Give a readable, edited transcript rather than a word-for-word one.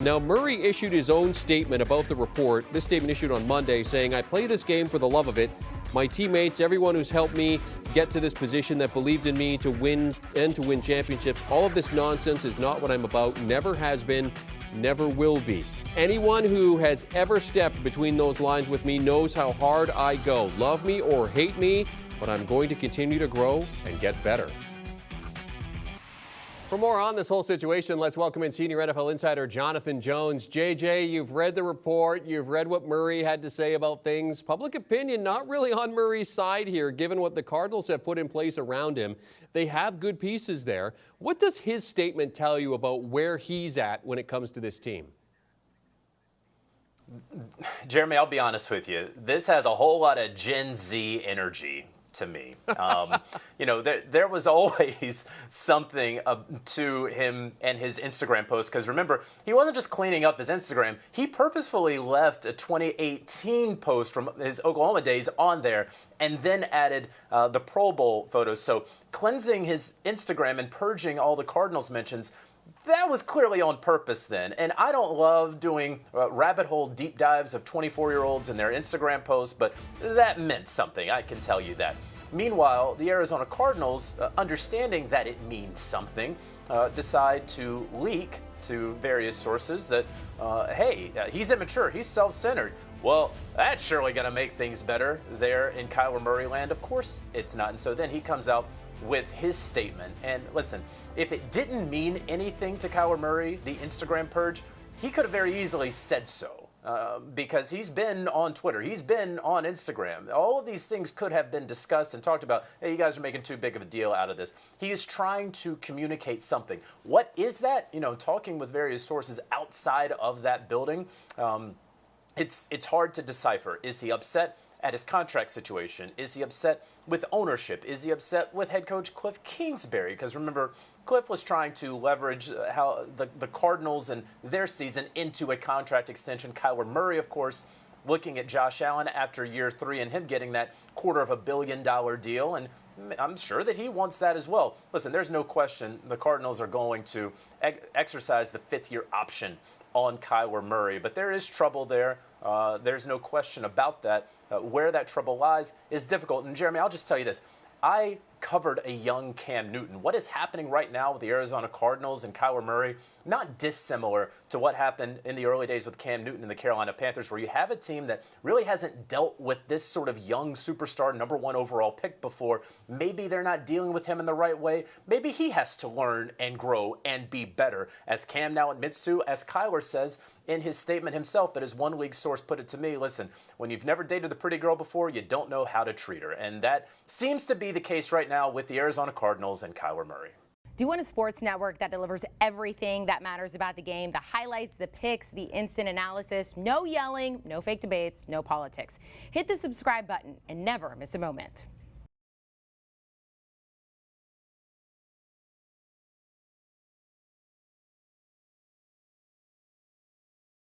Now, Murray issued his own statement about the report. This statement issued on Monday saying, "I play this game for the love of it. My teammates, everyone who's helped me get to this position, that believed in me to win and to win championships. All of this nonsense is not what I'm about. Never has been, never will be. Anyone who has ever stepped between those lines with me knows how hard I go. Love me or hate me, but I'm going to continue to grow and get better." For more on this whole situation, let's welcome in senior NFL insider Jonathan Jones. JJ, you've read the report. You've read what Murray had to say about things. Public opinion not really on Murray's side here, given what the Cardinals have put in place around him. They have good pieces there. What does his statement tell you about where he's at when it comes to this team? Jeremy, I'll be honest with you. This has a whole lot of Gen Z energy to me. There was always something to him and his Instagram post, because remember, he wasn't just cleaning up his Instagram. He purposefully left a 2018 post from his Oklahoma days on there and then added the Pro Bowl photos. So cleansing his Instagram and purging all the Cardinals mentions, that was clearly on purpose then. And I don't love doing rabbit hole deep dives of 24-year-olds and their Instagram posts, but that meant something, I can tell you that. Meanwhile, the Arizona Cardinals, understanding that it means something, decide to leak to various sources that, hey, he's immature, he's self-centered. Well, that's surely going to make things better there in Kyler Murray land. Of course it's not. And so then he comes out with his statement. And listen, if it didn't mean anything to Kyler Murray, the Instagram purge, he could have very easily said so. Because he's been on Twitter, he's been on Instagram. All of these things could have been discussed and talked about. Hey, you guys are making too big of a deal out of this. He is trying to communicate something. What is that? Talking with various sources outside of that building, it's hard to decipher. Is he upset at his contract situation? Is he upset with ownership? Is he upset with head coach Cliff Kingsbury? Because remember, Cliff was trying to leverage how the Cardinals and their season into a contract extension. Kyler Murray, of course, looking at Josh Allen after year 3 and him getting that $250 million deal. And I'm sure that he wants that as well. Listen, there's no question the Cardinals are going to exercise the 5th-year option on Kyler Murray. But there is trouble there. There's no question about that. Where that trouble lies is difficult. And Jeremy, I'll just tell you this. I covered a young Cam Newton. What is happening right now with the Arizona Cardinals and Kyler Murray, not dissimilar to what happened in the early days with Cam Newton and the Carolina Panthers, where you have a team that really hasn't dealt with this sort of young superstar, #1 overall pick before. Maybe they're not dealing with him in the right way. Maybe he has to learn and grow and be better, as Cam now admits to, as Kyler says in his statement himself. But as one league source put it to me, listen, when you've never dated a pretty girl before, you don't know how to treat her. And that seems to be the case right now with the Arizona Cardinals and Kyler Murray. Do you want a sports network that delivers everything that matters about the game? The highlights, the picks, the instant analysis, no yelling, no fake debates, no politics. Hit the subscribe button and never miss a moment.